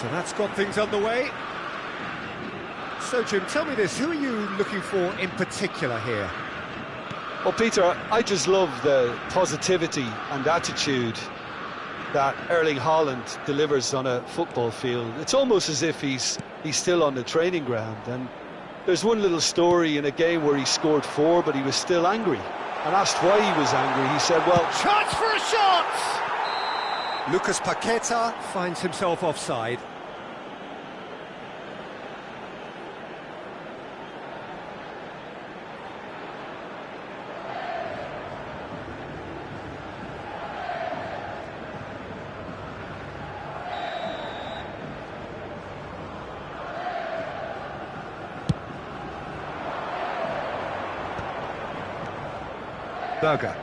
So that's got things underway. So, Jim, tell me this, who are you looking for in particular here? Well, Peter, I just love the positivity and attitude that Erling Haaland delivers on a football field. It's almost as if he's still on the training ground. And there's one little story in a game where he scored 4, but he was still angry. And asked why he was angry, he said, well... Chance for a shot! Lucas Paqueta finds himself offside. Berger.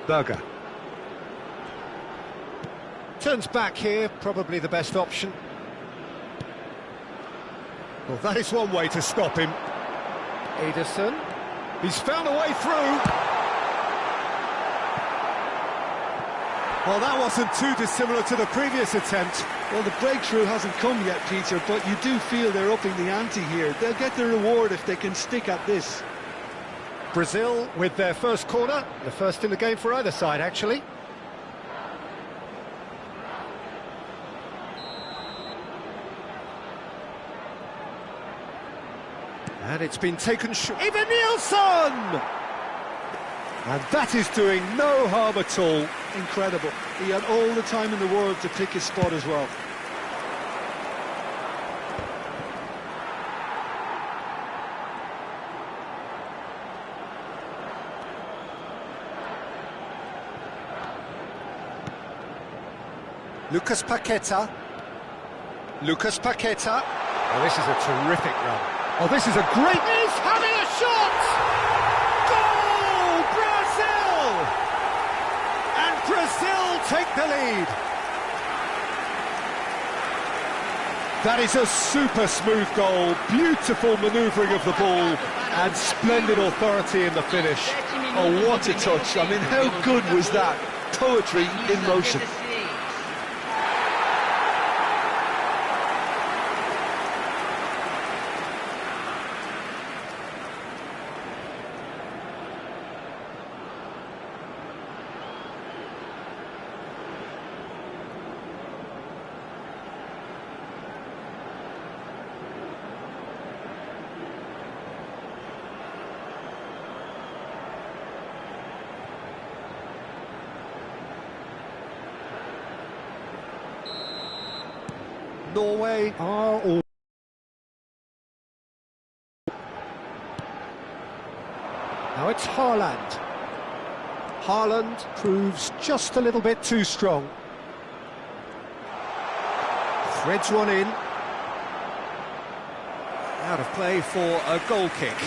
Berger. Turns back here, probably the best option. Well, that is one way to stop him. Ederson. He's found a way through. Well, that wasn't too dissimilar to the previous attempt. Well, the breakthrough hasn't come yet, Peter, but you do feel they're upping the ante here. They'll get the reward if they can stick at this. Brazil with their first corner, the first in the game for either side, actually. And it's been taken short. Even Nielsen! And that is doing no harm at all. Incredible. He had all the time in the world to pick his spot as well. Lucas Paqueta. Lucas Paqueta. Oh, this is a terrific run. Oh, this is a great... He's having a shot! Brazil take the lead. That is a super smooth goal, beautiful manoeuvring of the ball, and splendid authority in the finish. Oh, what a touch. I mean, how good was that? Poetry in motion. Norway are all... Now it's Haaland. Haaland proves just a little bit too strong. Threads one in. Out of play for a goal kick.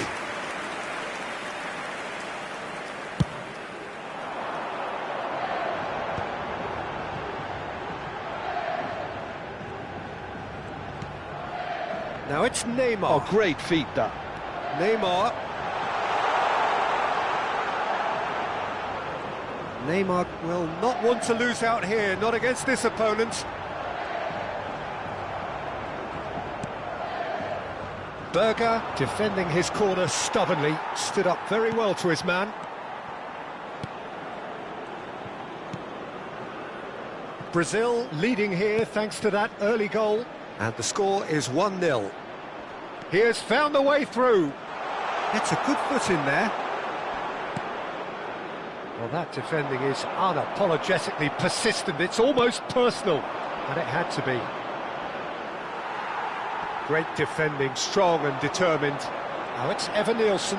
Now it's Neymar. Oh, great feat, that. Neymar. Neymar will not want to lose out here, not against this opponent. Berger, defending his corner stubbornly, stood up very well to his man. Brazil leading here thanks to that early goal. And the score is 1-0. He has found a way through. Gets a good foot in there. Well, that defending is unapologetically persistent. It's almost personal. And it had to be. Great defending, strong and determined. Now it's Evan Nielsen.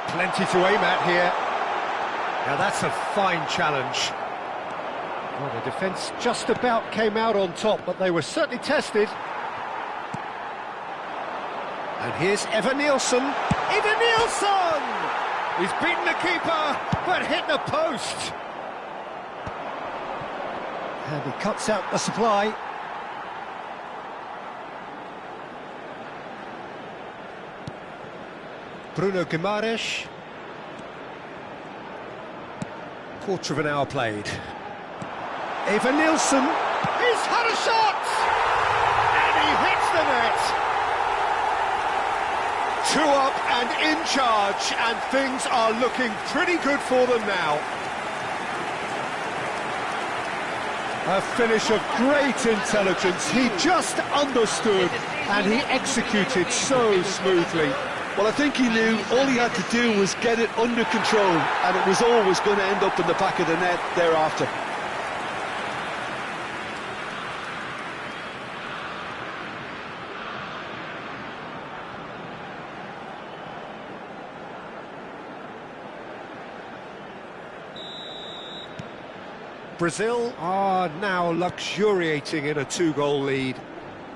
Plenty to aim at here. Now that's a fine challenge. Well, the defence just about came out on top, but they were certainly tested. And here's Evan Nielsen. Evan Nielsen! He's beaten the keeper, but hit the post. And he cuts out the supply. Bruno Guimaraes. Quarter of an hour played. Eva Nilsson. He's had a shot! And he hits the net! 2 up and in charge, and things are looking pretty good for them now. A finish of great intelligence. He just understood and he executed so smoothly. Well, I think he knew all he had to do was get it under control, and it was always going to end up in the back of the net thereafter. Brazil are now luxuriating in a 2-goal lead.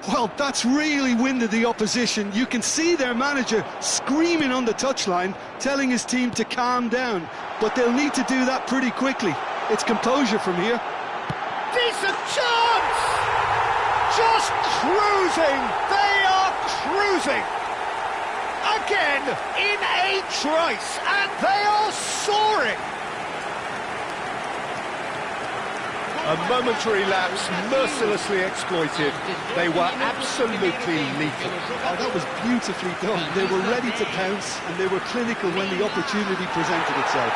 Well, that's really winded the opposition. You can see their manager screaming on the touchline, telling his team to calm down. But they'll need to do that pretty quickly. It's composure from here. Decent chance! Just cruising! They are cruising! Again, in a trice, and they are soaring! A momentary lapse, mercilessly exploited. They were absolutely lethal. Oh, that was beautifully done. They were ready to pounce, and they were clinical when the opportunity presented itself.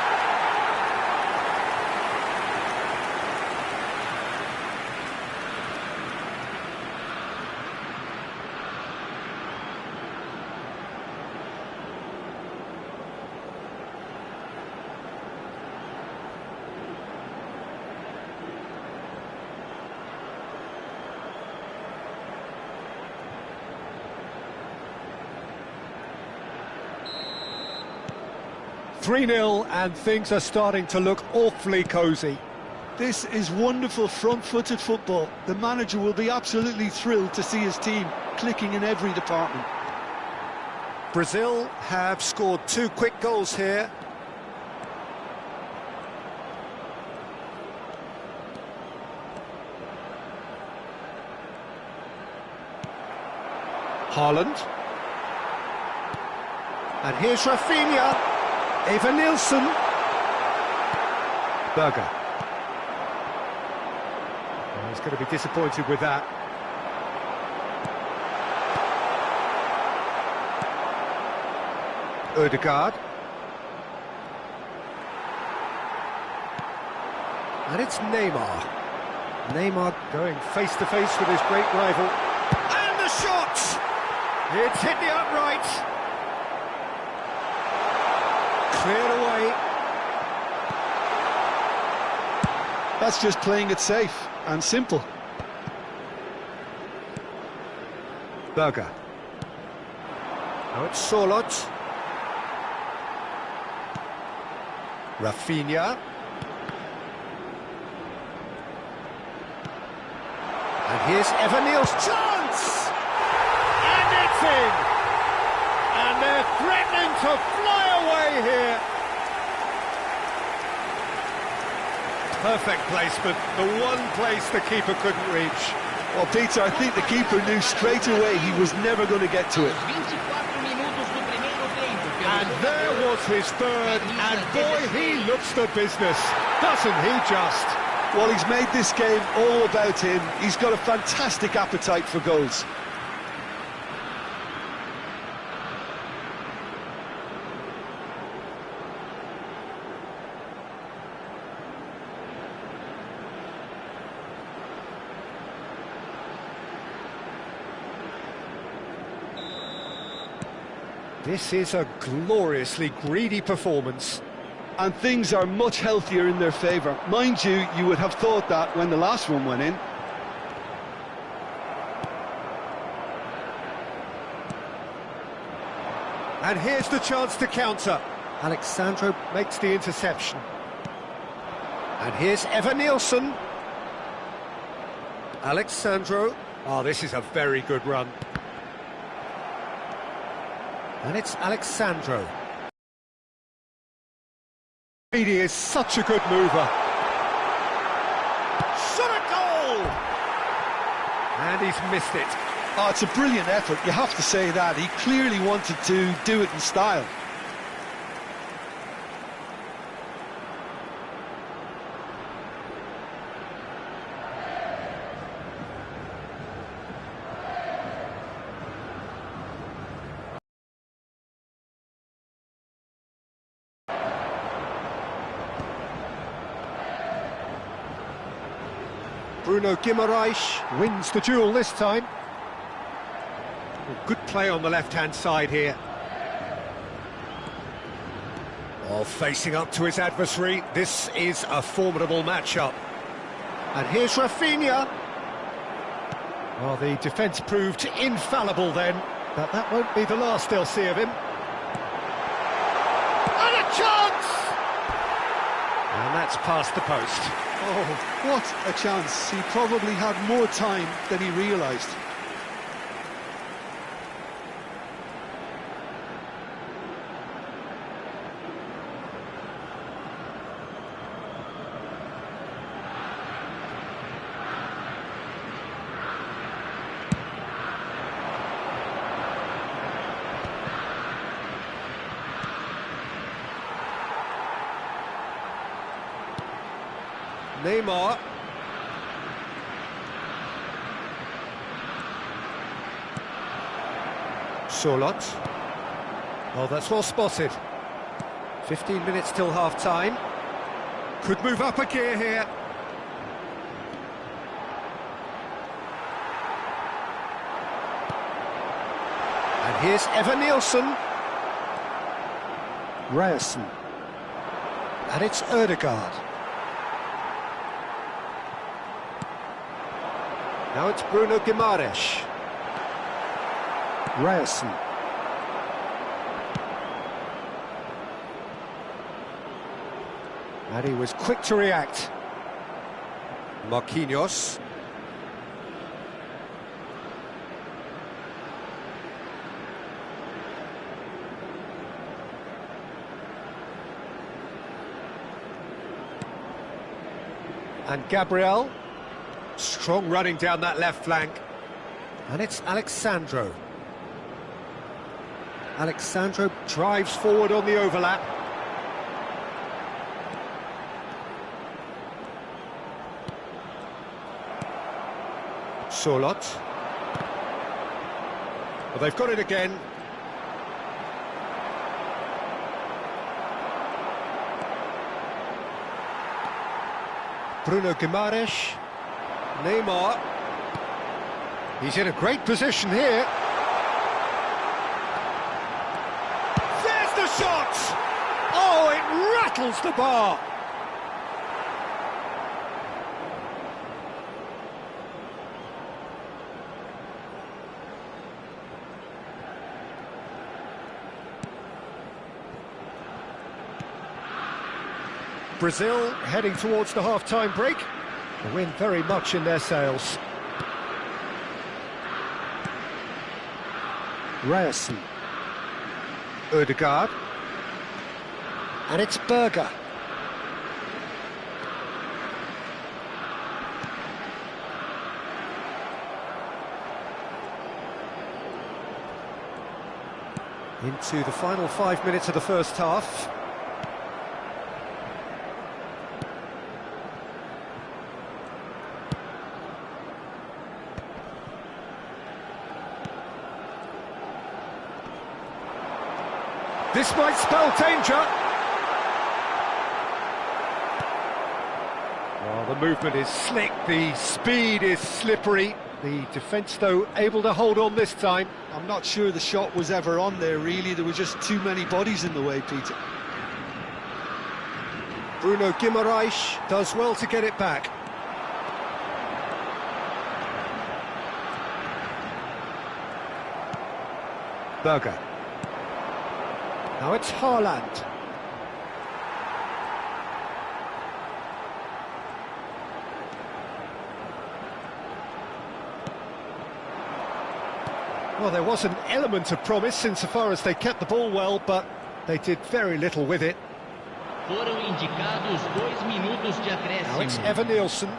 3-0, and things are starting to look awfully cosy. This is wonderful front-footed football. The manager will be absolutely thrilled to see his team clicking in every department. Brazil have scored 2 quick goals here. Haaland. And here's Rafinha. Eva Nilsson. Berger. Oh, he's going to be disappointed with that. Ødegaard. And it's Neymar. Neymar going face-to-face with his great rival. And the shot! It's hit the upright. Cleared away. That's just playing it safe and simple. Berger. Now it's Solot. Rafinha. And here's Evanil's chance! And it's in! And they're threatening to fly away here. Perfect placement, the one place the keeper couldn't reach. Well, Peter, I think the keeper knew straight away he was never going to get to it. And there was his third, and boy, he looks the business, doesn't he just? Well, he's made this game all about him. He's got a fantastic appetite for goals. This is a gloriously greedy performance. And things are much healthier in their favour. Mind you, you would have thought that when the last one went in. And here's the chance to counter. Alexandro makes the interception. And here's Eva Nilsson. Alexandro. Oh, this is a very good run. And it's Alexandro. He is such a good mover. Shot a goal! And he's missed it. Oh, it's a brilliant effort, you have to say that. He clearly wanted to do it in style. Bruno Guimaraes wins the duel this time. Good play on the left-hand side here. Oh, facing up to his adversary, this is a formidable matchup. And here's Rafinha. Well, the defence proved infallible then, but that won't be the last they'll see of him. And a chance! And that's past the post. Oh, what a chance. He probably had more time than he realised. Neymar. Solot. Oh, that's well spotted. 15 minutes till half-time. Could move up a gear here. And here's Evan Nielsen. Ryerson. And it's Ødegaard. Now it's Bruno Guimaraes. Ryerson. And he was quick to react. Marquinhos. And Gabriel. Strong running down that left flank. And it's Alexandro. Alexandro drives forward on the overlap. Solot. Well, they've got it again. Bruno Guimaraes. Neymar. He's in a great position here. There's the shot! Oh, it rattles the bar. Brazil heading towards the half-time break. The wind very much in their sails. Ryerson. Ødegaard. And it's Berger. Into the final 5 minutes of the first half. This might spell danger. Well, the movement is slick, the speed is slippery. The defence, though, able to hold on this time. I'm not sure the shot was ever on there, really. There were just too many bodies in the way, Peter. Bruno Guimaraes does well to get it back. Berger. Now it's Haaland. Well, there was an element of promise insofar as they kept the ball well, but they did very little with it. Foram indicados 2 minutos de acréscimo. Now it's Evan Nielsen.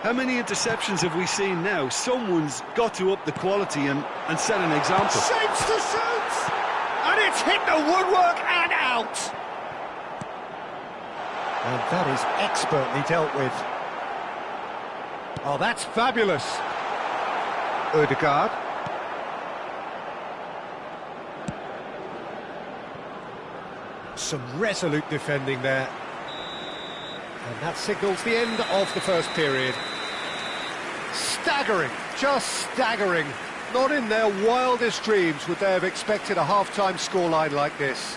How many interceptions have we seen now? Someone's got to up the quality and set an example. Shapes to shoot! And it's hit the woodwork and out! And that is expertly dealt with. Oh, that's fabulous. Ødegaard. Some resolute defending there. And that signals the end of the first period. Staggering, just staggering. Not in their wildest dreams would they have expected a half-time scoreline like this.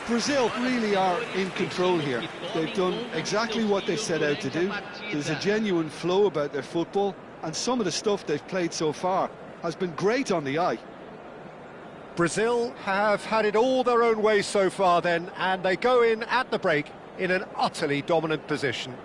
Brazil really are in control here. They've done exactly what they set out to do. There's a genuine flow about their football, and some of the stuff they've played so far has been great on the eye. Brazil have had it all their own way so far then, and they go in at the break in an utterly dominant position.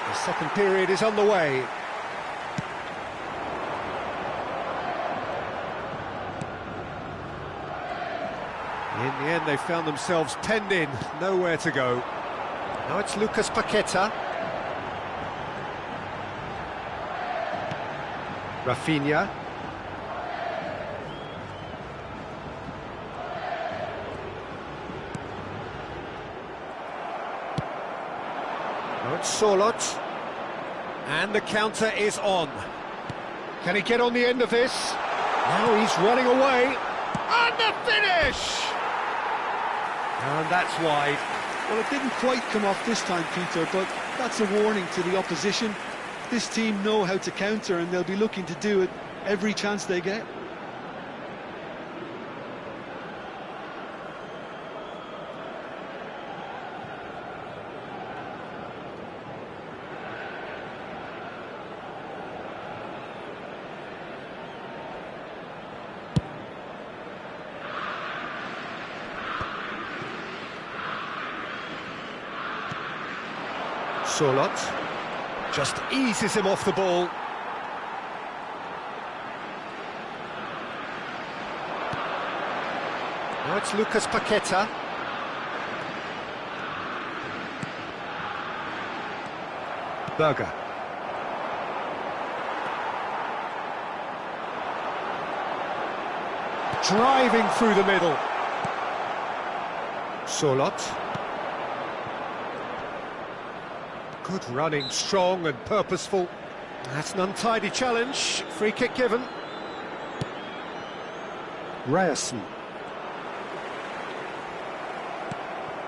The second period is underway. In the end, they found themselves penned in, nowhere to go. Now it's Lucas Paqueta. Rafinha. Now it's Solot. And the counter is on. Can he get on the end of this? Now he's running away. And the finish! And that's wide. Well, it didn't quite come off this time, Peter, but that's a warning to the opposition. This team know how to counter, and they'll be looking to do it every chance they get. Solot just eases him off the ball. Now it's Lucas Paqueta. Berger. Driving through the middle. Solot. Good running, strong and purposeful. That's an untidy challenge. Free kick given. Ryerson.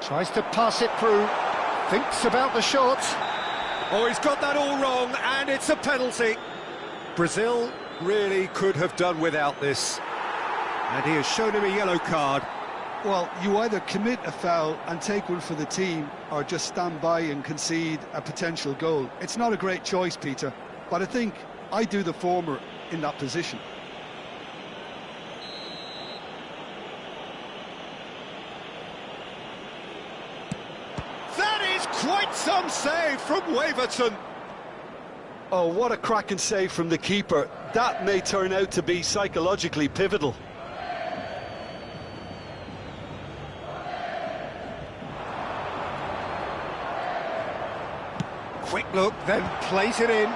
Tries to pass it through. Thinks about the shot. Oh, he's got that all wrong, and it's a penalty. Brazil really could have done without this. And he has shown him a yellow card. Well, you either commit a foul and take one for the team, or just stand by and concede a potential goal. It's not a great choice, Peter, but I think I do the former in that position. That is quite some save from Waverton. Oh, what a cracking save from the keeper. That may turn out to be psychologically pivotal. Quick look, then plays it in.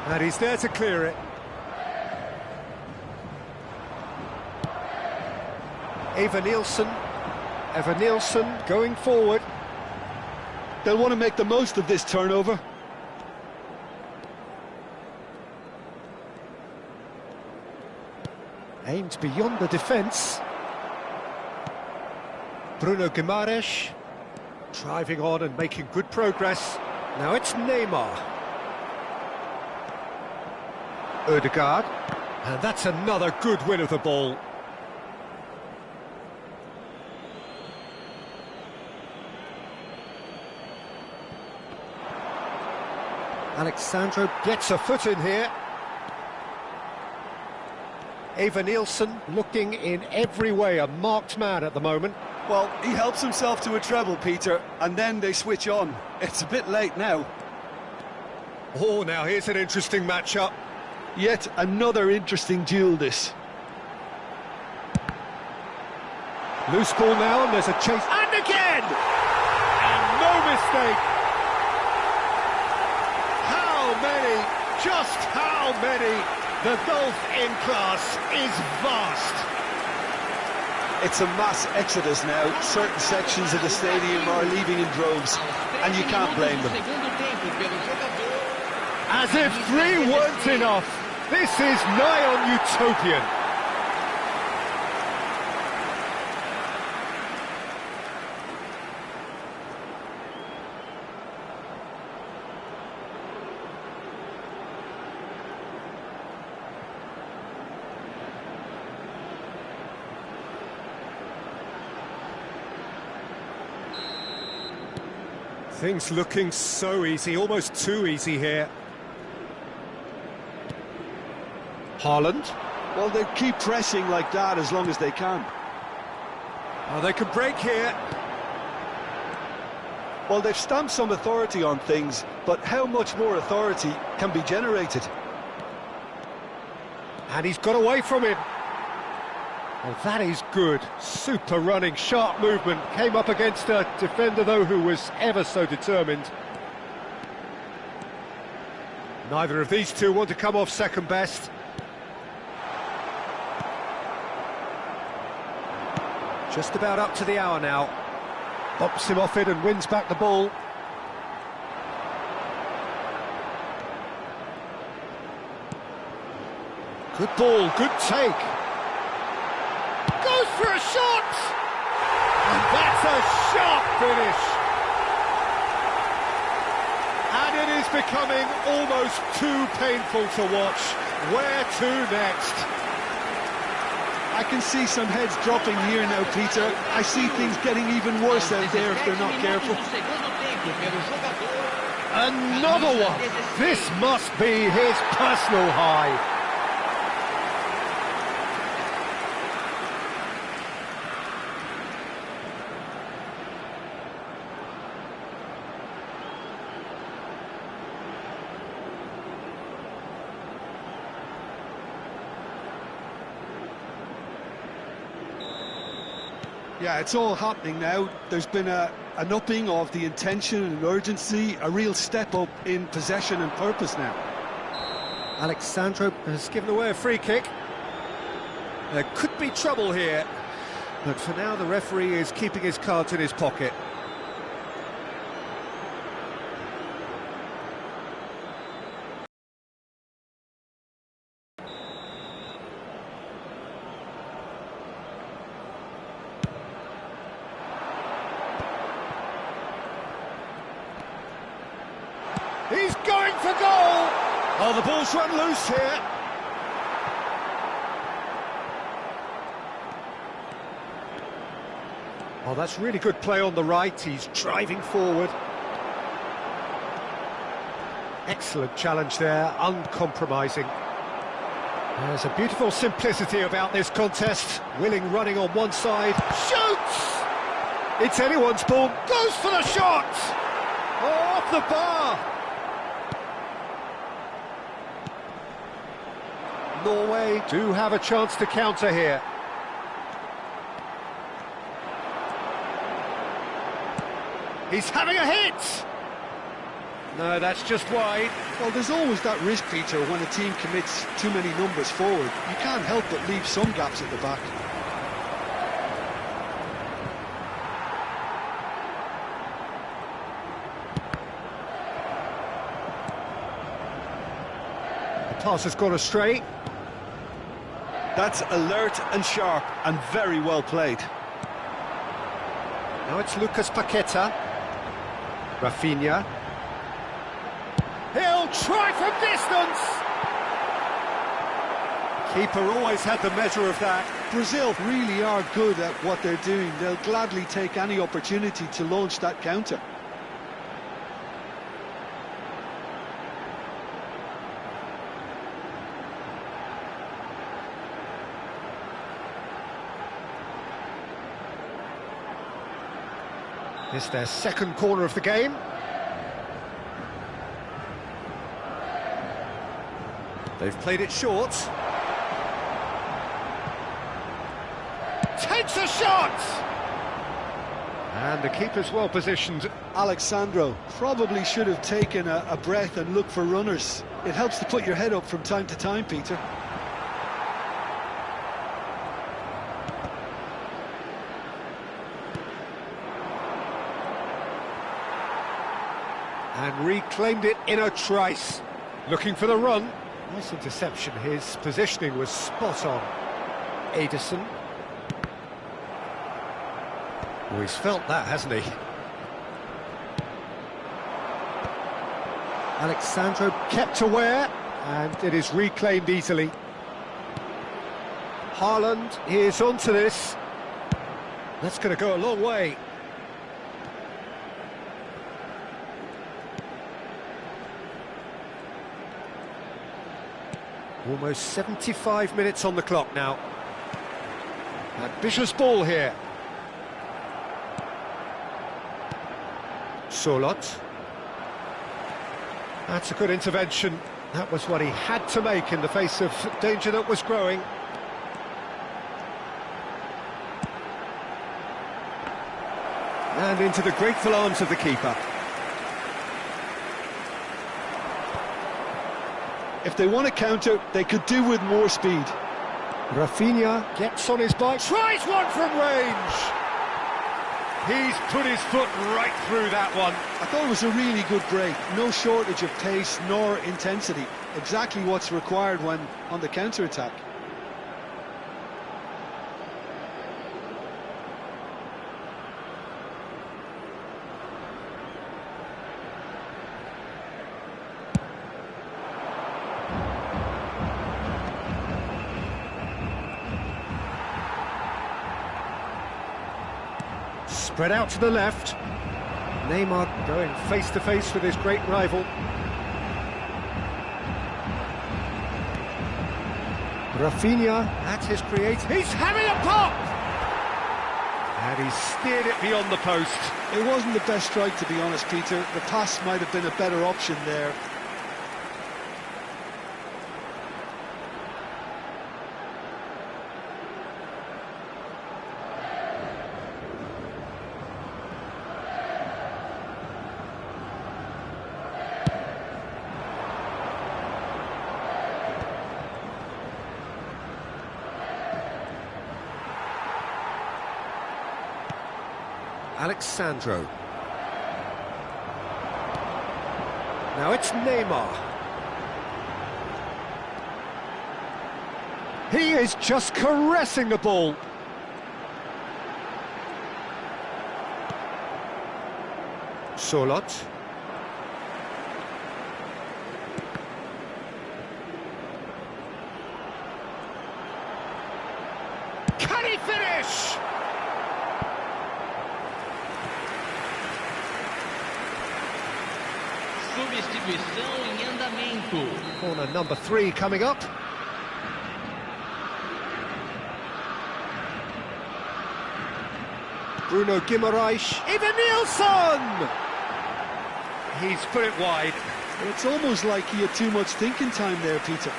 And he's there to clear it. Evan Nielsen going forward. They'll want to make the most of this turnover. Aimed beyond the defence. Bruno Guimaraes driving on and making good progress. Now it's Neymar. Ødegaard. And that's another good win of the ball. Alexandro gets a foot in here. Evan Nielsen looking in every way a marked man at the moment. Well, he helps himself to a treble, Peter, and then they switch on. It's a bit late now. Oh, now here's an interesting matchup. Yet another interesting duel, this. Loose ball now, and there's a chase. And again! And no mistake! How many? Just how many? The gulf in class is vast. It's a mass exodus now. Certain sections of the stadium are leaving in droves, and you can't blame them. As if 3 weren't enough, this is nigh on utopian. Things looking so easy, almost too easy here. Haaland. Well, they keep pressing like that as long as they can. Oh, they can break here. Well, they've stamped some authority on things, but how much more authority can be generated? And he's got away from him. Well, that is good. Super running, sharp movement. Came up against a defender, though, who was ever so determined. Neither of these two want to come off second best. Just about up to the hour now. Bops him off it and wins back the ball. Good ball, good take. Goes for a shot! And that's a sharp finish. And it is becoming almost too painful to watch. Where to next? I can see some heads dropping here now, Peter. I see things getting even worse out there if they're not careful. Another one! This must be his personal high. Yeah, it's all happening now. There's been an upping of the intention and urgency, a real step up in possession and purpose now. Alexandro has given away a free kick. There could be trouble here, but for now the referee is keeping his cards in his pocket. He's going for goal! Oh, the ball's run loose here. Oh, that's really good play on the right. He's driving forward. Excellent challenge there, uncompromising. There's a beautiful simplicity about this contest. Willing running on one side, shoots! It's anyone's ball, goes for the shot! Oh, off the bar! Norway do have a chance to counter here. He's having a hit! No, that's just wide. Well, there's always that risk, Peter, when a team commits too many numbers forward. You can't help but leave some gaps at the back. The pass has gone astray. That's alert and sharp and very well played. Now it's Lucas Paqueta. Rafinha. He'll try from distance! Keeper always had the measure of that. Brazil really are good at what they're doing. They'll gladly take any opportunity to launch that counter. It's their second corner of the game. They've played it short. Takes a shot! And the keeper's well positioned. Alexandro probably should have taken a breath and looked for runners. It helps to put your head up from time to time, Peter. And reclaimed it in a trice. Looking for the run. Nice interception. His positioning was spot on. Ederson. Oh, he's felt that, hasn't he? Alexandro kept aware, and it is reclaimed easily. Haaland is onto this. That's going to go a long way. Almost 75 minutes on the clock now. Ambitious ball here. Solot. That's a good intervention. That was what he had to make in the face of danger that was growing. And into the grateful arms of the keeper. If they want to counter, they could do with more speed. Rafinha gets on his bike, tries one from range. He's put his foot right through that one. I thought it was a really good break. No shortage of pace nor intensity. Exactly what's required when on the counter-attack. Spread out to the left. Neymar going face-to-face with his great rival. Rafinha at his create. He's having a pop! And he's steered it beyond the post. It wasn't the best strike, to be honest, Peter. The pass might have been a better option there. Alexandro. Now it's Neymar. He is just caressing the ball. Solot. Can he finish? Substituição em andamento. Corner number 3 coming up. Bruno Guimaraes. Evanilson! He's put it wide. It's almost like he had too much thinking time there, Peter.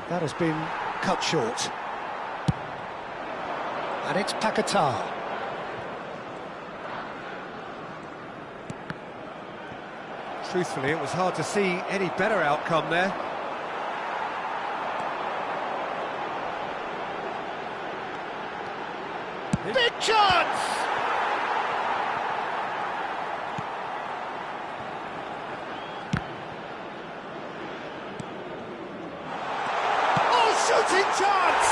That has been cut short. And it's Paquetá. Truthfully, it was hard to see any better outcome there. Big chance! Oh, shooting chance!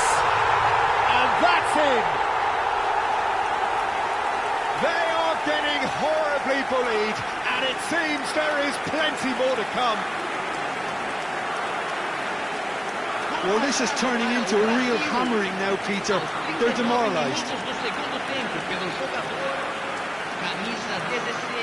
And that's in! They are getting horribly bullied, and it seems there is plenty more to come. Well, this is turning into a real hammering now, Peter. They're demoralised. Do segundo tempo pelo jogador camisa 16.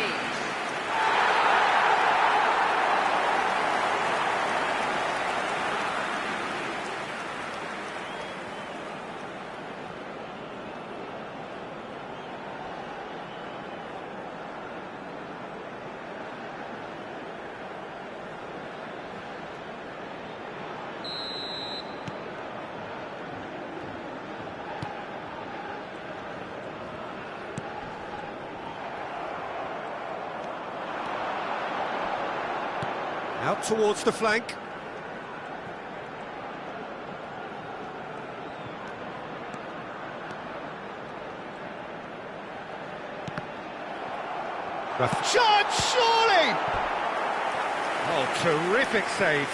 Out towards the flank. Shot, surely! Oh, terrific save.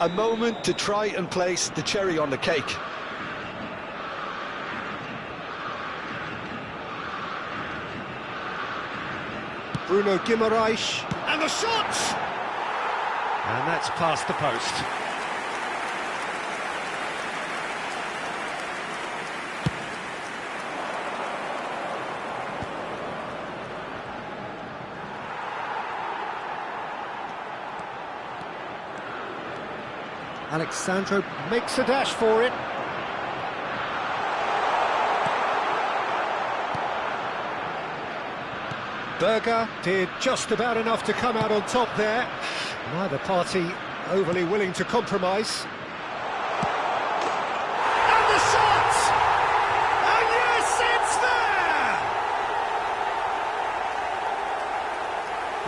A moment to try and place the cherry on the cake. Bruno Guimaraes, and the shot! And that's past the post. Alexandro makes a dash for it. Berger did just about enough to come out on top there. Neither party overly willing to compromise. And the shot! And yes, it's there!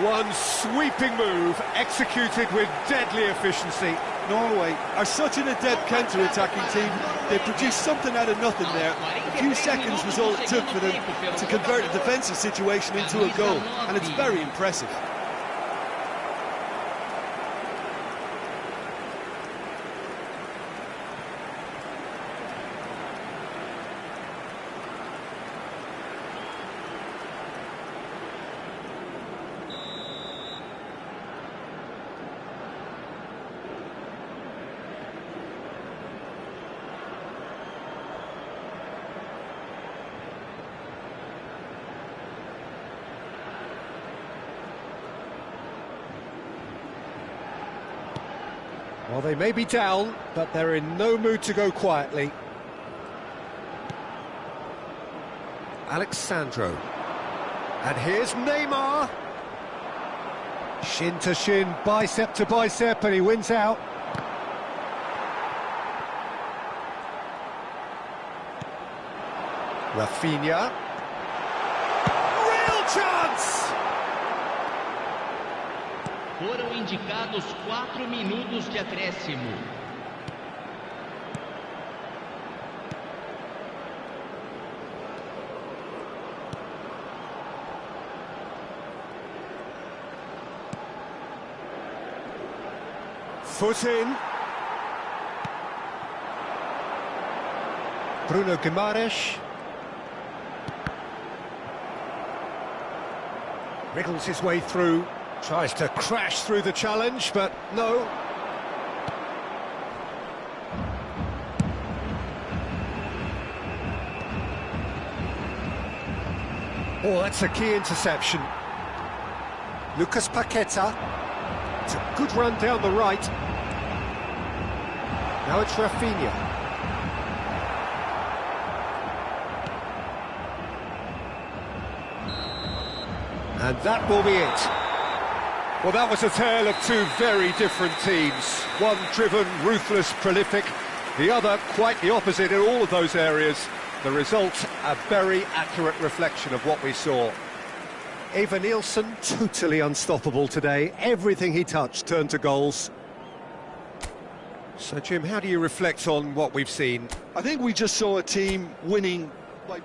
One sweeping move executed with deadly efficiency. Norway are such an adept counter-attacking team. They produced something out of nothing there. A few seconds was all it took for them to convert a defensive situation into a goal, and it's very impressive. Well, they may be down, but they're in no mood to go quietly. Alexandro. And here's Neymar. Shin to shin, bicep to bicep, and he wins out. Rafinha. Real chance! Foram indicados 4 minutos de acréscimo. Foot in. Bruno Guimaraes. Wriggles his way through. Tries to crash through the challenge, but no. Oh, that's a key interception. Lucas Paqueta. It's a good run down the right. Now it's Rafinha. And that will be it. Well, that was a tale of two very different teams. One driven, ruthless, prolific. The other quite the opposite in all of those areas. The result, a very accurate reflection of what we saw. Eva Nielsen, totally unstoppable today. Everything he touched turned to goals. So, Jim, how do you reflect on what we've seen? I think we just saw a team winning by...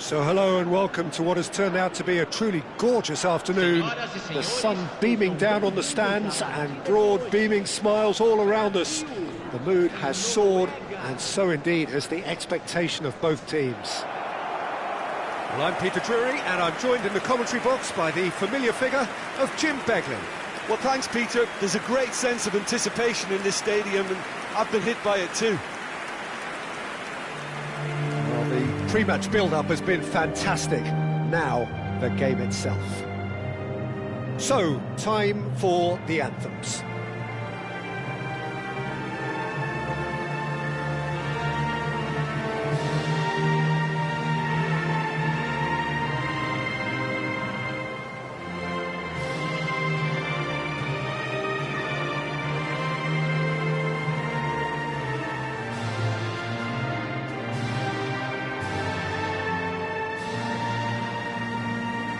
So hello and welcome to what has turned out to be a truly gorgeous afternoon. The sun beaming down on the stands and broad beaming smiles all around us. The mood has soared, and so indeed has the expectation of both teams. Well, I'm Peter Drury, and I'm joined in the commentary box by the familiar figure of Jim Beglin. Well, thanks, Peter. There's a great sense of anticipation in this stadium, and I've been hit by it too. pre-match build-up has been fantastic. Now, the game itself. So, time for the anthems.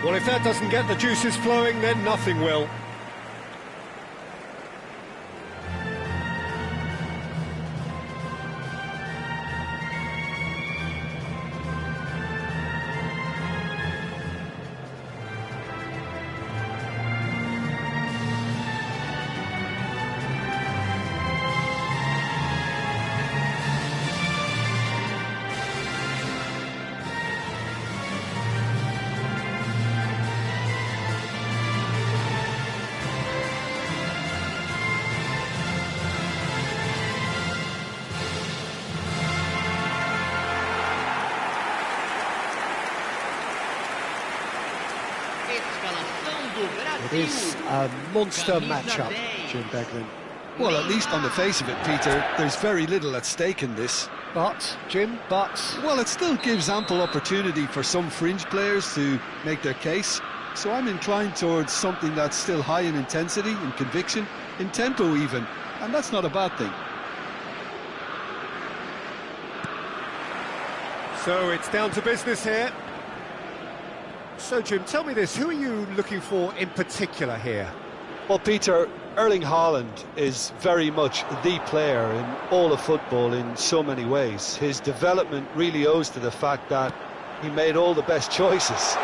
Well, if that doesn't get the juices flowing, then nothing will. It is a monster matchup, Jim Beglin. Well, at least on the face of it, Peter, there's very little at stake in this. But, Jim, Well, it still gives ample opportunity for some fringe players to make their case. So I'm inclined towards something that's still high in intensity, in conviction, in tempo even. And that's not a bad thing. So it's down to business here. So, Jim, tell me this, who are you looking for in particular here? Well, Peter, Erling Haaland is very much the player in all of football in so many ways. His development really owes to the fact that he made all the best choices.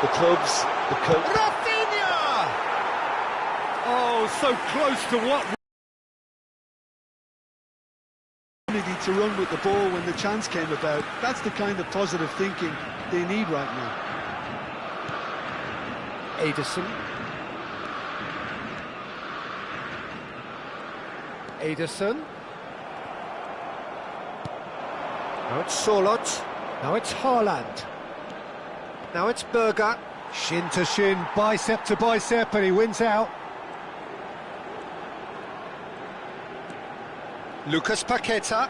The clubs, the coach... Rafinha! Oh, so close to what... to run with the ball when the chance came about. That's the kind of positive thinking they need right now. Ederson. Now it's Solot. Now it's Haaland. Now it's Berger. Shin to shin, bicep to bicep, and he wins out. Lucas Paqueta.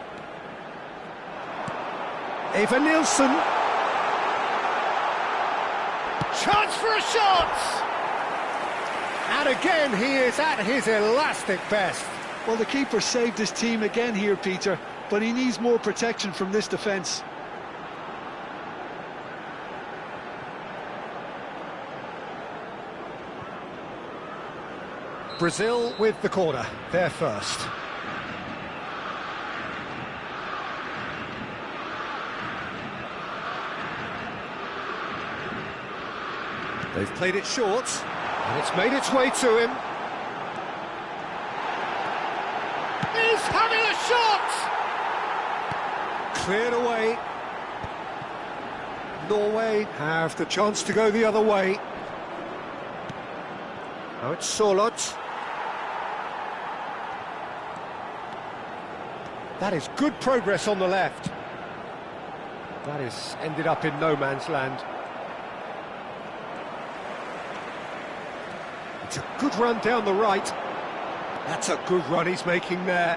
Eva Nilsson. Chance for a shot! And again, he is at his elastic best. Well, the keeper saved his team again here, Peter, but he needs more protection from this defence. Brazil with the corner, they're first. They've played it short, and it's made its way to him. He's having a shot! Cleared away. Norway have the chance to go the other way. Now it's Solot. That is good progress on the left. That is ended up in no man's land. It's a good run down the right. That's a good run he's making there.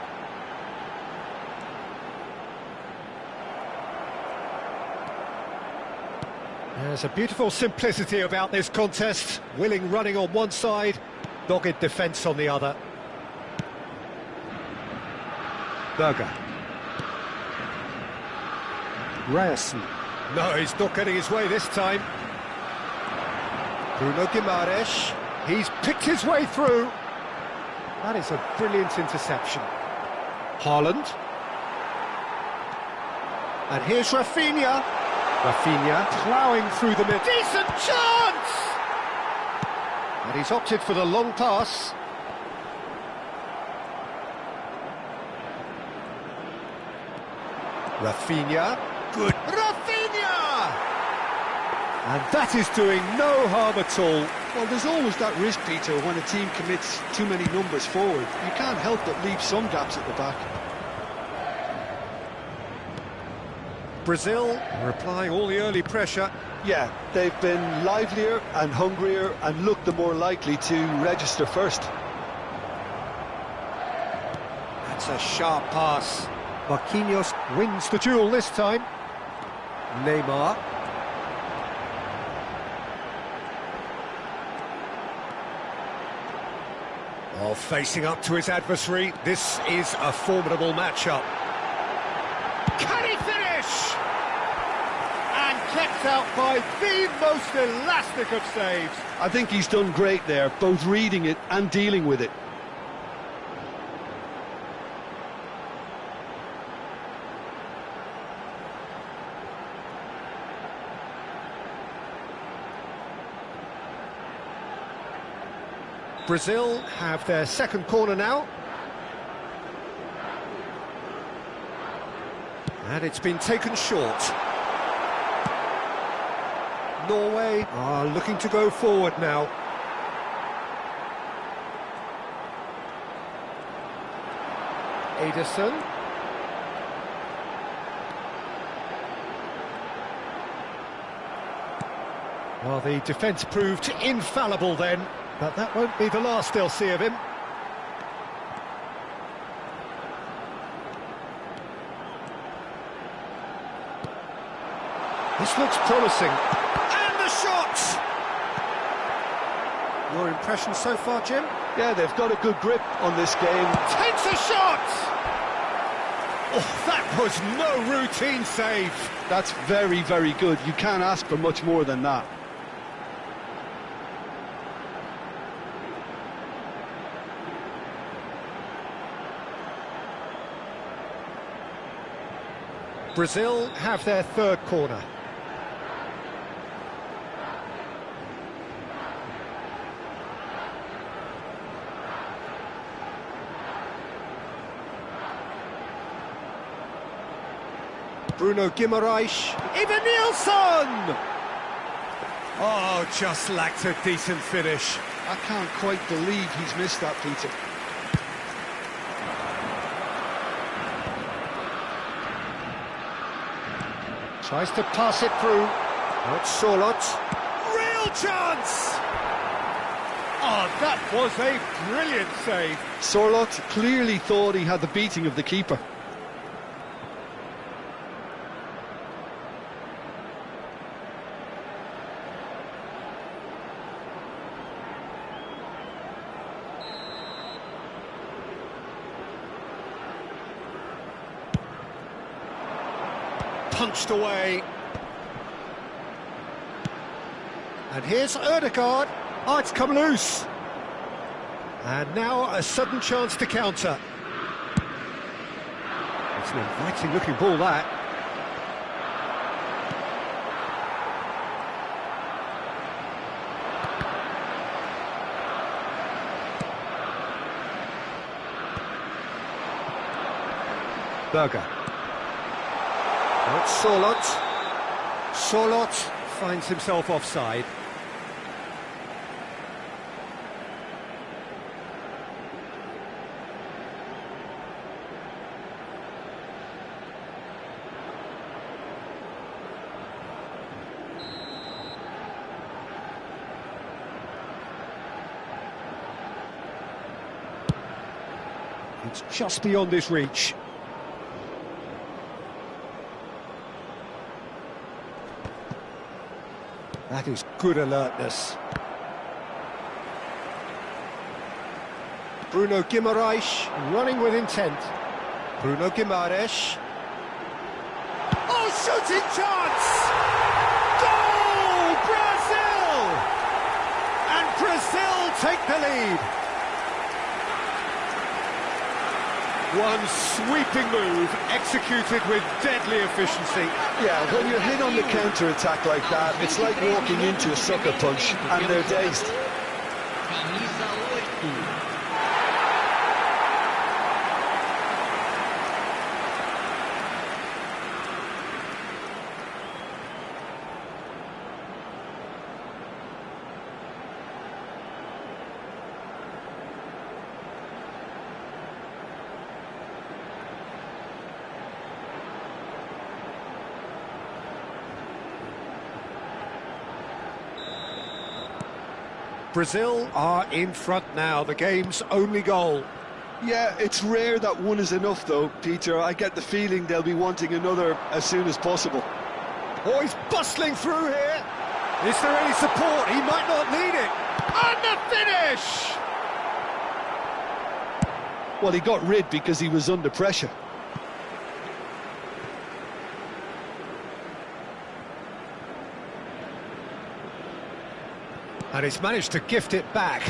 There's a beautiful simplicity about this contest. Willing running on one side, dogged defence on the other. Berger. Ryerson. No, he's not getting his way this time. Bruno Guimaraes. He's picked his way through. That is a brilliant interception. Haaland. And here's Rafinha. Rafinha ploughing through the middle. Decent chance! And he's opted for the long pass. Rafinha. Good. Rafinha! And that is doing no harm at all. Well, there's always that risk, Peter, when a team commits too many numbers forward. You can't help but leave some gaps at the back. Brazil are applying all the early pressure. Yeah, they've been livelier and hungrier and looked the more likely to register first. That's a sharp pass. Marquinhos wins the duel this time. Neymar. Oh, facing up to his adversary. This is a formidable matchup. Can he finish? And kept out by the most elastic of saves. I think he's done great there, both reading it and dealing with it. Brazil have their second corner now. And it's been taken short. Norway are looking to go forward now. Ederson. Well, the defence proved infallible then, but that won't be the last they'll see of him. This looks promising. And the shot! Your impression so far, Jim? Yeah, they've got a good grip on this game. Takes a shot! Oh, that was no routine save. That's very, very good. You can't ask for much more than that. Brazil have their third corner. Bruno Guimaraes, Ivan Nilsson! Oh, just lacked a decent finish. I can't quite believe he's missed that, Peter. Tries to pass it through. Not Sorlot. Real chance! Oh, that was a brilliant save. Sorlot clearly thought he had the beating of the keeper. Punched away. And here's Ødegaard. Oh, it's come loose. And now a sudden chance to counter. It's an inviting looking ball, that. Berger. That's Sorlot. Sorlot finds himself offside. It's just beyond his reach. That is good alertness. Bruno Guimaraes running with intent. Bruno Guimaraes. Oh, shooting chance! Goal! Brazil! And Brazil take the lead. One sweeping move, executed with deadly efficiency. Yeah, when you're hit on the counter-attack like that, it's like walking into a sucker punch, and they're dazed. Camisa 8. Brazil are in front now, the game's only goal. Yeah, it's rare that one is enough though, Peter. I get the feeling they'll be wanting another as soon as possible. Oh, he's bustling through here. Is there any support? He might not need it. And the finish! Well, he got rid because he was under pressure. And he's managed to gift it back.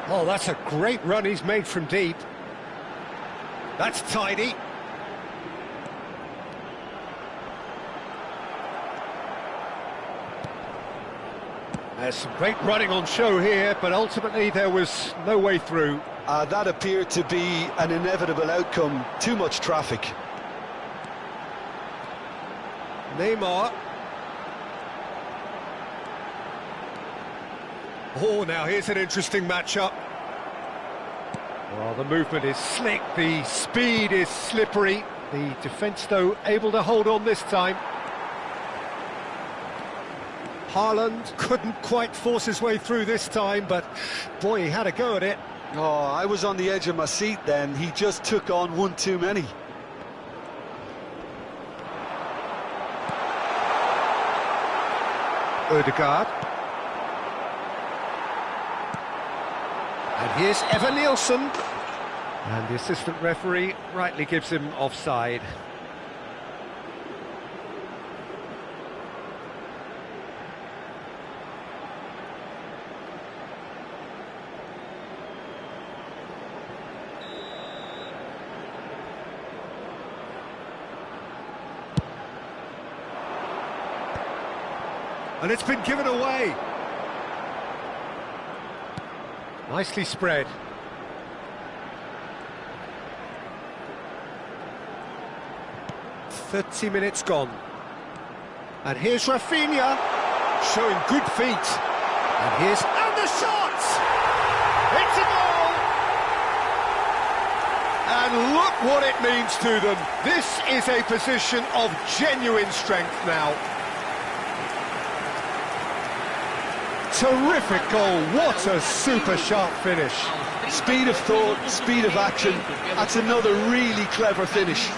Oh, that's a great run he's made from deep. That's tidy. There's some great running on show here, but ultimately there was no way through. That appeared to be an inevitable outcome. Too much traffic. Neymar. Oh, now here's an interesting matchup. Well, the movement is slick, the speed is slippery. The defence, though, able to hold on this time. Haaland couldn't quite force his way through this time, but boy, he had a go at it. Oh, I was on the edge of my seat then. He just took on one too many. Ødegaard. And here's Evan Nielsen. And the assistant referee rightly gives him offside. And it's been given away. Nicely spread. "30 minutes gone. And here's Rafinha, showing good feet. And the shot! It's a goal! And look what it means to them. This is a position of genuine strength now. Terrific goal, what a super sharp finish. Speed of thought, speed of action, that's another really clever finish.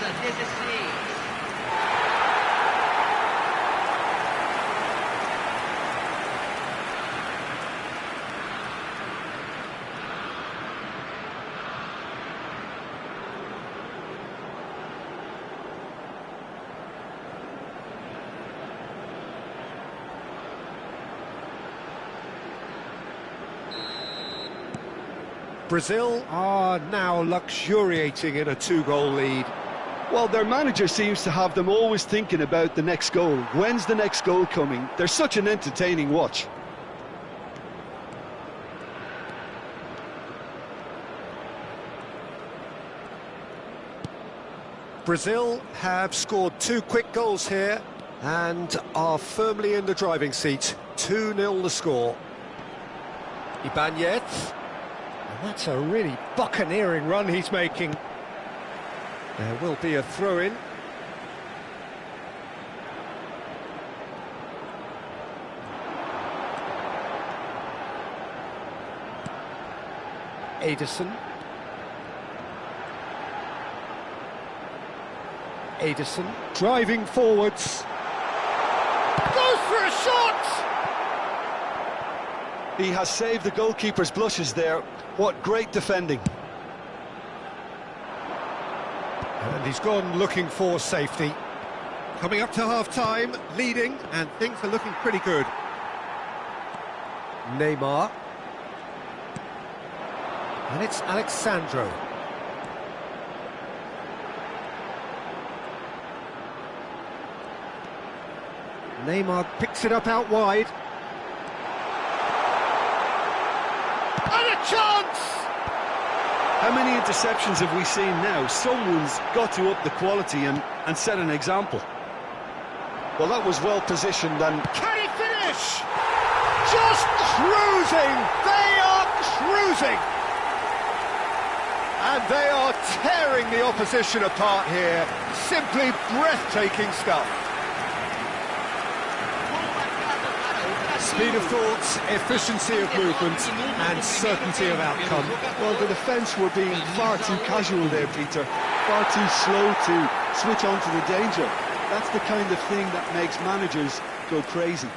Brazil are now luxuriating in a two-goal lead. Well, their manager seems to have them always thinking about the next goal. When's the next goal coming? They're such an entertaining watch. Brazil have scored 2 quick goals here and are firmly in the driving seat. 2-0 the score. Ibanez. And that's a really buccaneering run he's making. There will be a throw-in. Ederson. Ederson driving forwards. Goes for a shot! He has saved the goalkeeper's blushes there. What great defending. And he's gone looking for safety. Coming up to half-time, leading, and things are looking pretty good. Neymar. And it's Alexandro. Neymar picks it up out wide. And a chance! How many interceptions have we seen now? Someone's got to up the quality and set an example. Well, that was well positioned and... Can he finish? Just cruising! They are cruising! And they are tearing the opposition apart here. Simply breathtaking stuff. Speed of thought, efficiency of movement, and certainty of outcome. Well, the defence were being far too casual there, Peter. Far too slow to switch on to the danger. That's the kind of thing that makes managers go crazy.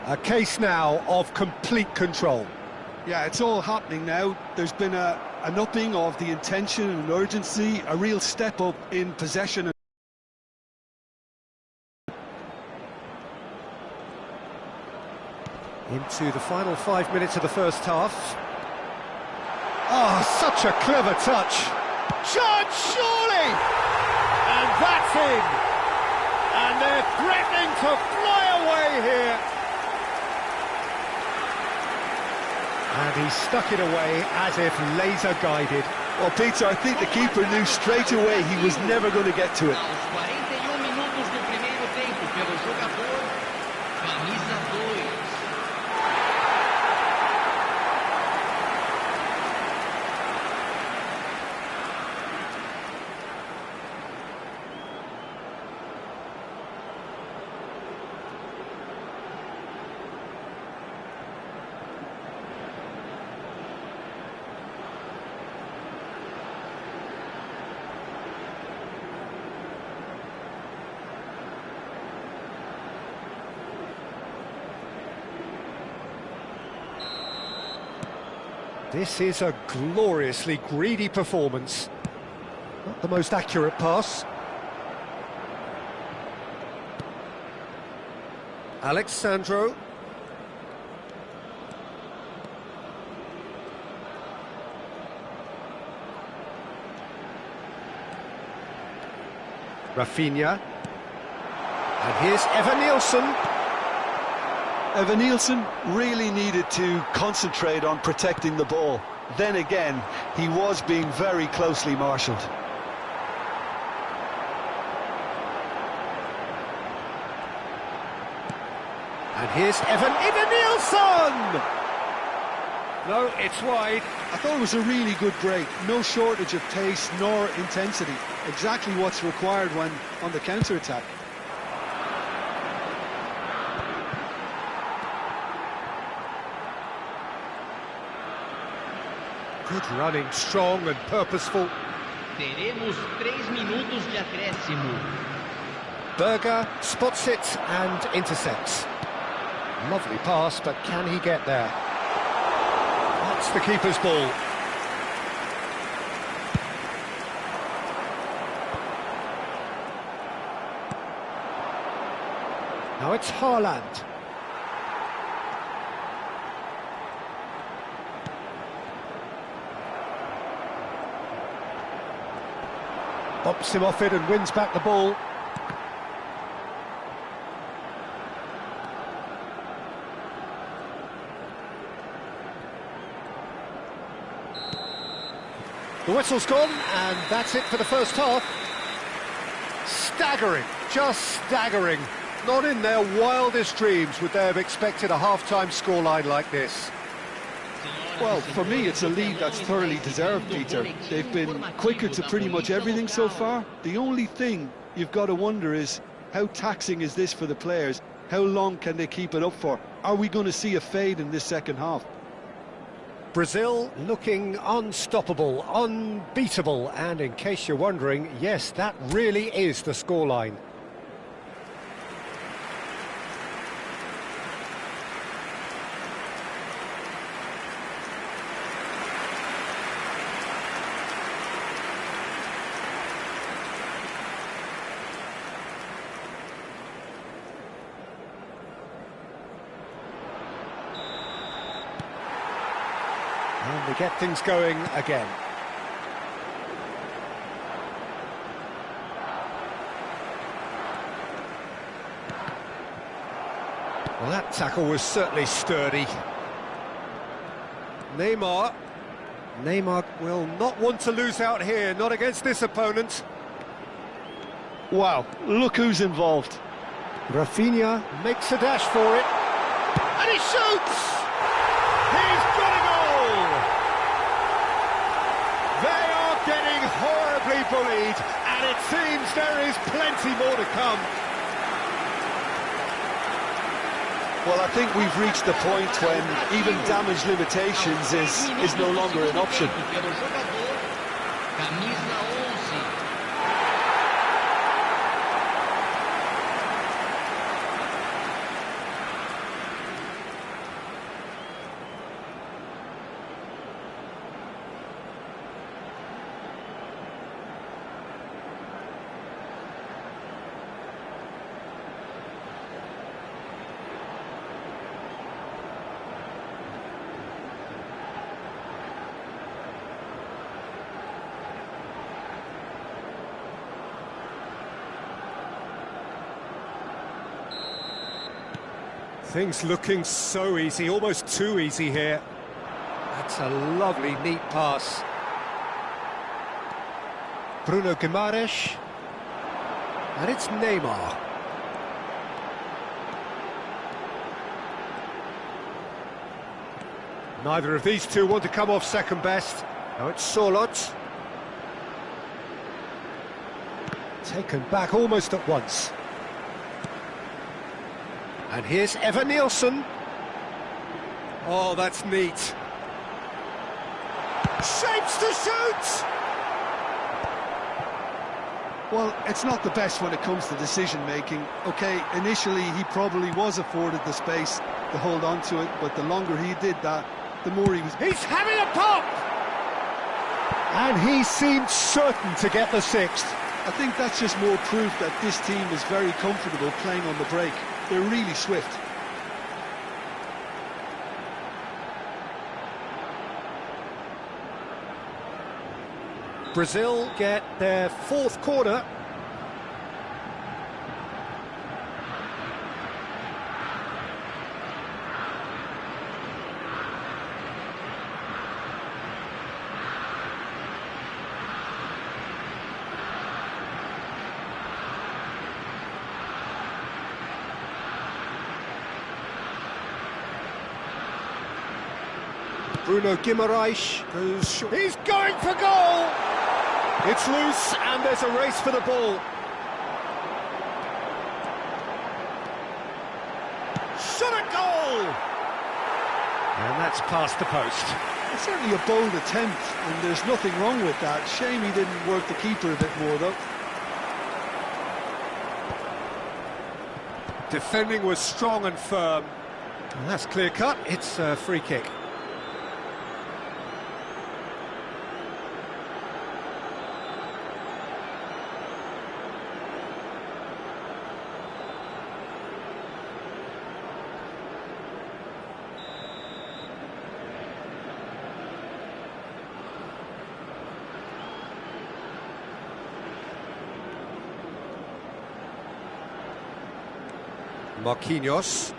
A case now of complete control. Yeah, it's all happening now. There's been an upping of the intention and urgency, a real step up in possession. Into the final 5 minutes of the first half. Oh, such a clever touch. Shot, surely! And that's in! And they're threatening to fly away here. And he stuck it away as if laser-guided. Well, Peter, I think the keeper knew straight away he was never going to get to it. Aos 41 minutos do primeiro tempo, pelo jogador, camisa 2. This is a gloriously greedy performance. Not the most accurate pass. Alexandro. Rafinha. And here's Evan-Nielsen. Evan-Nielsen really needed to concentrate on protecting the ball. Then again, he was being very closely marshalled. And here's Evan-Nielsen! No, it's wide. I thought it was a really good break. No shortage of pace nor intensity. Exactly what's required when on the counter-attack. Good running, strong and purposeful. Teremos 3 minutos de acréscimo. Berger spots it and intercepts. Lovely pass, but can he get there? That's the keeper's ball. Now it's Haaland. Bops him off it and wins back the ball. The whistle's gone, and that's it for the first half. Staggering, just staggering. Not in their wildest dreams would they have expected a half-time scoreline like this. Well, for me, it's a lead that's thoroughly deserved, Peter. They've been quicker to pretty much everything so far. The only thing you've got to wonder is, how taxing is this for the players? How long can they keep it up for? Are we going to see a fade in this second half? Brazil looking unstoppable, unbeatable, and in case you're wondering, yes, that really is the scoreline. And they get things going again. Well, that tackle was certainly sturdy. Neymar. Neymar will not want to lose out here, not against this opponent. Wow, look who's involved. Rafinha makes a dash for it. And he shoots! He's got a goal! They are getting horribly bullied, and it seems there is plenty more to come. Well, I think we've reached the point when even damage limitations is no longer an option. Things looking so easy, almost too easy here. That's a lovely, neat pass. Bruno Guimaraes. And it's Neymar. Neither of these two want to come off second best. Now it's Solot. Taken back almost at once. And here's Evan Nielsen. Oh, that's neat. Shapes to shoot! Well, it's not the best when it comes to decision-making. OK, initially he probably was afforded the space to hold on to it, but the longer he did that, the more he was... He's having a pop! And he seemed certain to get the sixth. I think that's just more proof that this team is very comfortable playing on the break. They're really swift. Brazil get their fourth corner. Bruno Guimaraes goes short. He's going for goal! It's loose and there's a race for the ball. Shot at goal! And that's past the post. It's certainly a bold attempt, and there's nothing wrong with that. Shame he didn't work the keeper a bit more, though. Defending was strong and firm. And that's clear cut. It's a free kick. Marquinhos.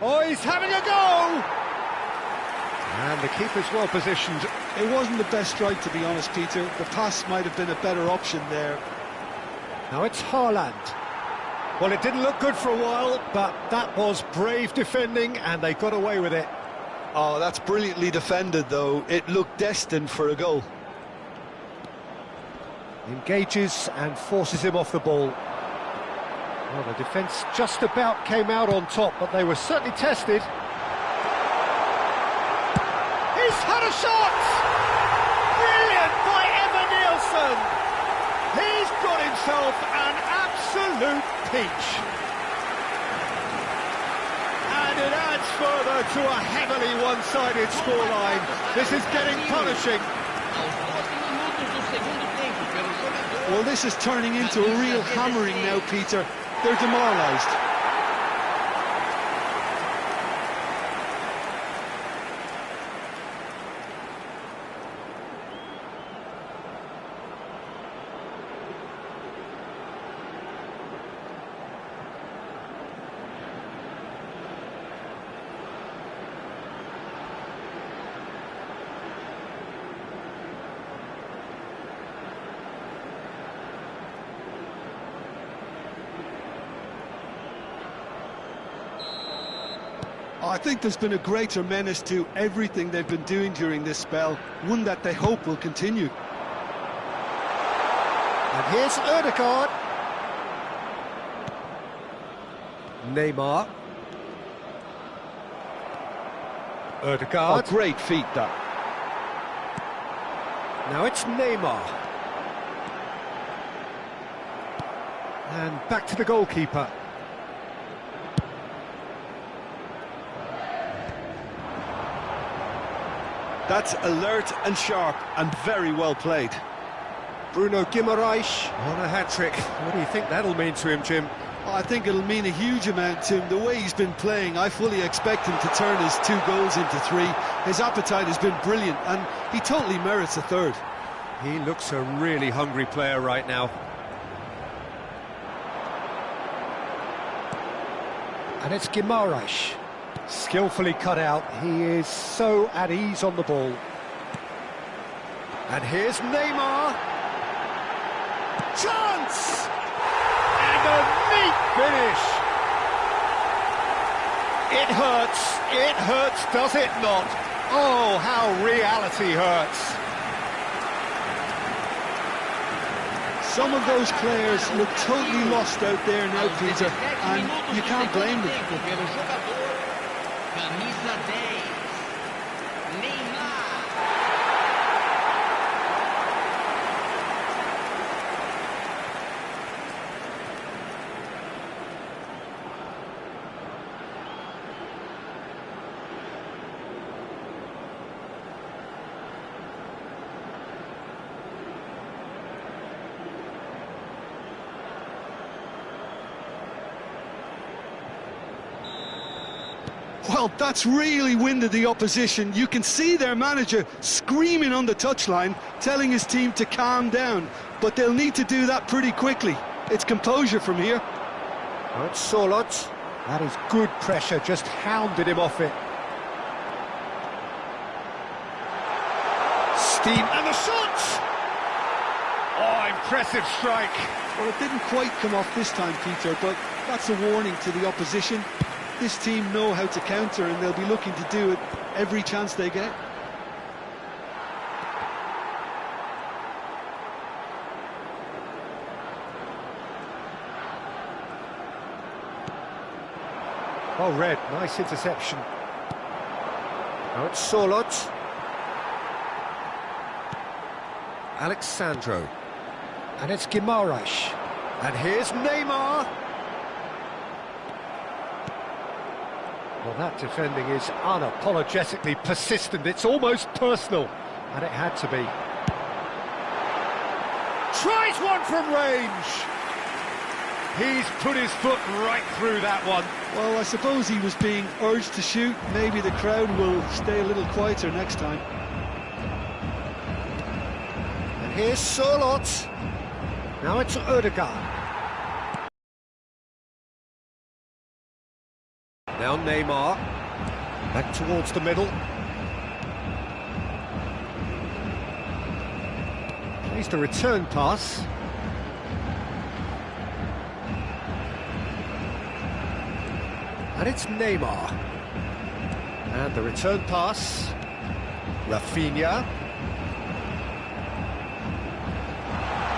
Oh, he's having a go! And the keeper's well positioned. It wasn't the best strike, to be honest, Peter. The pass might have been a better option there. Now it's Haaland. Well, it didn't look good for a while, but that was brave defending, and they got away with it. Oh, that's brilliantly defended, though. It looked destined for a goal. Engages and forces him off the ball. Well, the defence just about came out on top, but they were certainly tested. He's had a shot! Brilliant by Evan Nielsen! He's got himself an absolute peach. And it adds further to a heavily one-sided scoreline. This is getting punishing. Well, this is turning into a real hammering now, Peter. They're demoralised. I think there's been a greater menace to everything they've been doing during this spell, one that they hope will continue. And here's Ødegaard. Neymar. Ødegaard. Oh, great feat, that. Now it's Neymar. And back to the goalkeeper. That's alert and sharp and very well played. Bruno Guimaraes on a hat-trick. What do you think that'll mean to him, Jim? I think it'll mean a huge amount to him. The way he's been playing, I fully expect him to turn his 2 goals into 3. His appetite has been brilliant, and he totally merits a 3rd. He looks a really hungry player right now. And it's Guimaraes. Skillfully cut out. He is so at ease on the ball. And here's Neymar. Chance! And a neat finish. It hurts, does it not? Oh, how reality hurts. Some of those players look totally lost out there now, Peter, and you can't blame them. Camisa 10, Neymar. Well, that's really winded the opposition. You can see their manager screaming on the touchline, telling his team to calm down. But they'll need to do that pretty quickly. It's composure from here. Oh, it's Solot. That is good pressure, just hounded him off it. Steam and the shot! Oh, impressive strike. Well, it didn't quite come off this time, Peter, but that's a warning to the opposition. This team know how to counter, and they'll be looking to do it every chance they get. Oh, Red, nice interception. Now it's Solot. Alexandro. And it's Guimaraes. And here's Neymar. Well, that defending is unapologetically persistent. It's almost personal, and it had to be. Tries one from range. He's put his foot right through that one. Well, I suppose he was being urged to shoot. Maybe the crowd will stay a little quieter next time. And here's Solot. Now it's Ødegaard. Now Neymar, back towards the middle. Plays the return pass. And it's Neymar. And the return pass. Rafinha.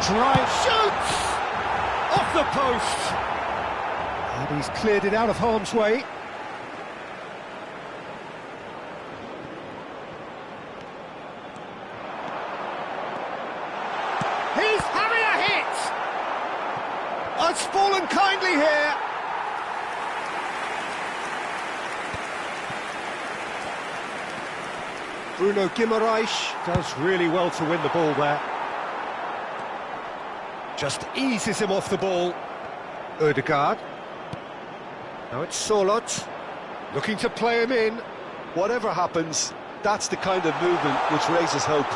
Drive, shoots! Off the post! And he's cleared it out of harm's way. He's having a hit! Oh, it's fallen kindly here. Bruno Guimaraes does really well to win the ball there. Just eases him off the ball. Ødegaard. Now it's Solot, looking to play him in. Whatever happens, that's the kind of movement which raises hope.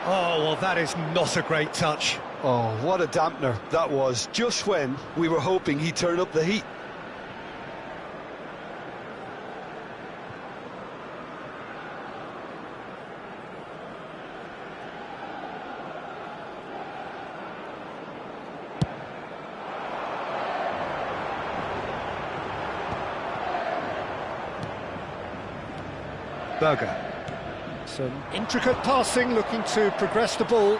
Oh, well, that is not a great touch. Oh, what a dampener that was, just when we were hoping he'd turn up the heat. Berger. Some intricate passing, looking to progress the ball.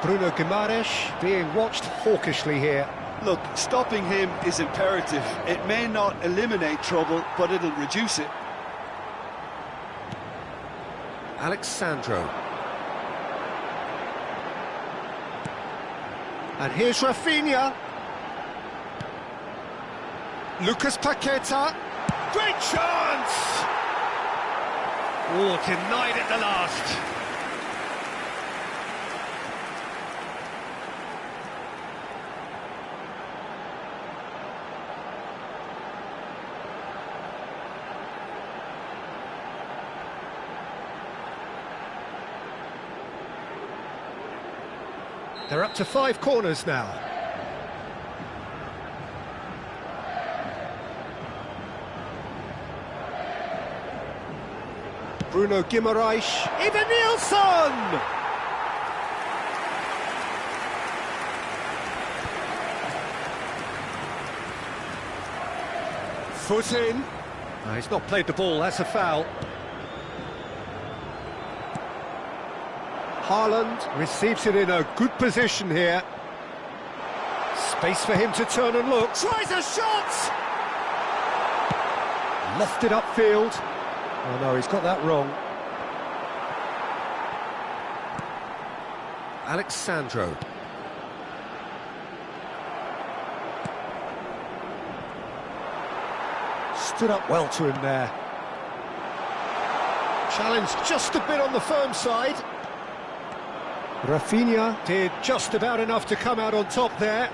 Bruno Guimaraes being watched hawkishly here. Look, stopping him is imperative. It may not eliminate trouble, but it'll reduce it. Alexandro. And here's Rafinha. Lucas Paqueta. Great chance! Oh, denied at the last. They're up to 5 corners now. Bruno Guimaraes, Ivan Nilsson! Foot in. No, he's not played the ball, that's a foul. Haaland receives it in a good position here. Space for him to turn and look. Tries a shot! Lofted upfield. Oh no, he's got that wrong. Alexandro. Stood up well to him there. Challenge just a bit on the firm side. Rafinha did just about enough to come out on top there.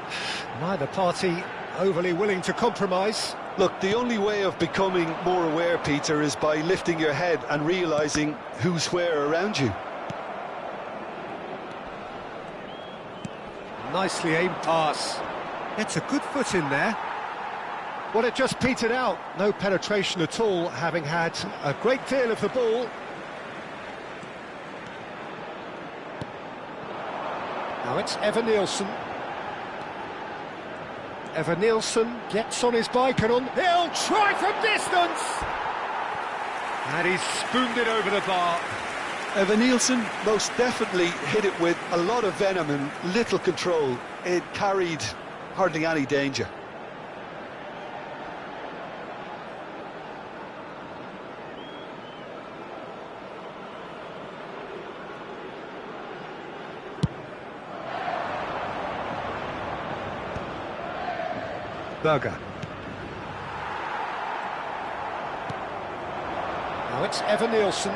Neither party overly willing to compromise. Look, the only way of becoming more aware, Peter, is by lifting your head and realising who's where around you. Nicely aimed pass. It's a good foot in there. Well, it just petered out. No penetration at all, having had a great deal of the ball. Now it's Evan Nilsson. Evan Nilsson gets on his bike and on. He'll try from distance! And he's spooned it over the bar. Evan Nilsson most definitely hit it with a lot of venom and little control. It carried hardly any danger. Berger. Now it's Evan Nilsson.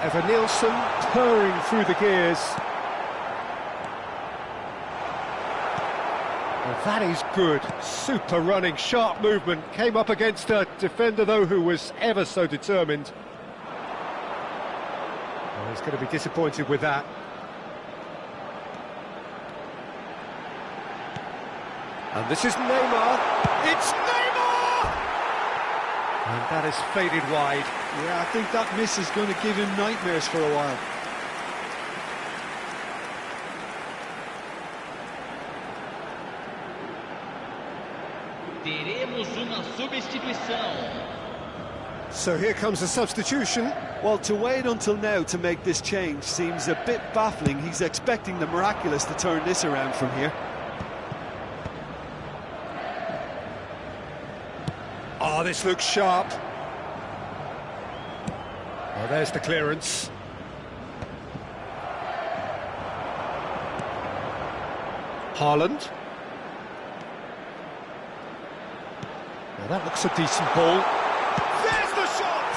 Evan Nilsson purring through the gears. Well, that is good. Super running, sharp movement. Came up against a defender, though, who was ever so determined. Well, he's going to be disappointed with that. And this is Neymar. It's Neymar! And that has faded wide. Yeah, I think that miss is going to give him nightmares for a while. Teremos uma substituição. So here comes a substitution. Well, to wait until now to make this change seems a bit baffling. He's expecting the miraculous to turn this around from here. Oh, this looks sharp. Oh, there's the clearance. Haaland. Now that looks a decent ball. There's the shot!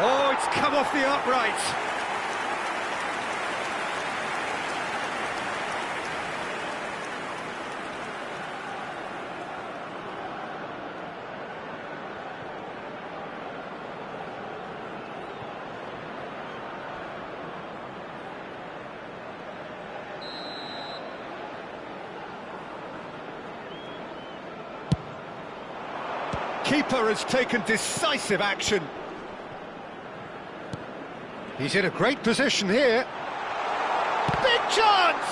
Oh, it's come off the upright. Keeper has taken decisive action. He's in a great position here. Big chance!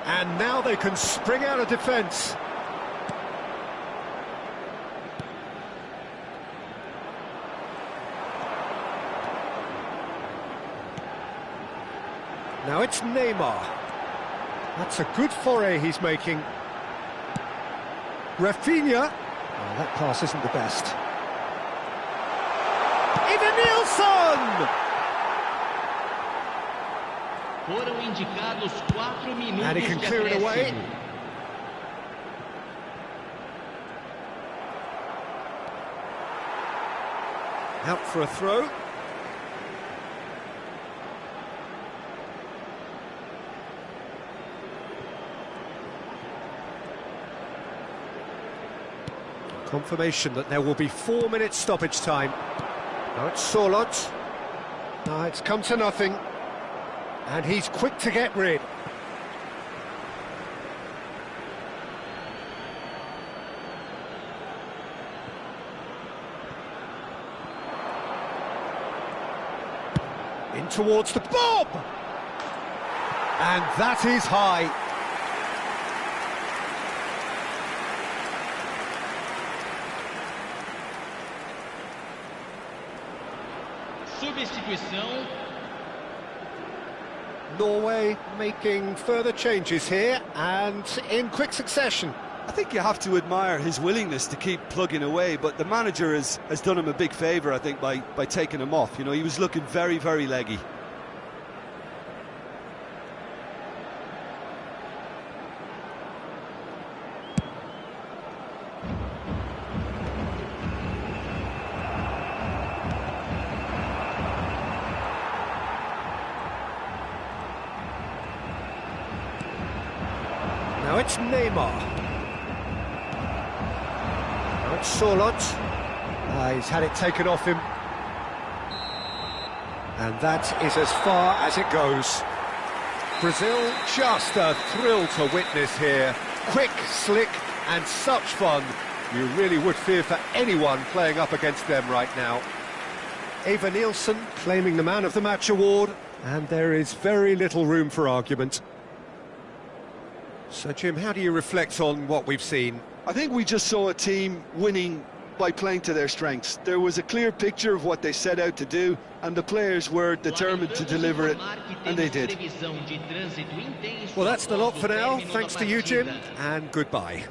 And now they can spring out of defence. Now it's Neymar. That's a good foray he's making. Rafinha. Oh, that pass isn't the best. Nielsen! Foram indicados 4 minutos And he can de clear it away. acréscimo. Out for a throw. Confirmation that there will be 4 minutes stoppage time. Now it's Sorloth. Now it's come to nothing. And he's quick to get rid. In towards the bob! And that is high. Substituição. Norway making further changes here and in quick succession. I think you have to admire his willingness to keep plugging away, but the manager has done him a big favour, I think, by taking him off. You know, he was looking very, very leggy. Now it's Neymar. Now it's Sorloth. He's had it taken off him. And that is as far as it goes. Brazil, just a thrill to witness here. Quick, slick, and such fun. You really would fear for anyone playing up against them right now. Nielsen claiming the Man of the Match award, and there is very little room for argument. So, Jim, how do you reflect on what we've seen? I think we just saw a team winning by playing to their strengths. There was a clear picture of what they set out to do, and the players were determined to deliver it, and they did. Well, that's the lot for now. Thanks to you, Jim, and goodbye.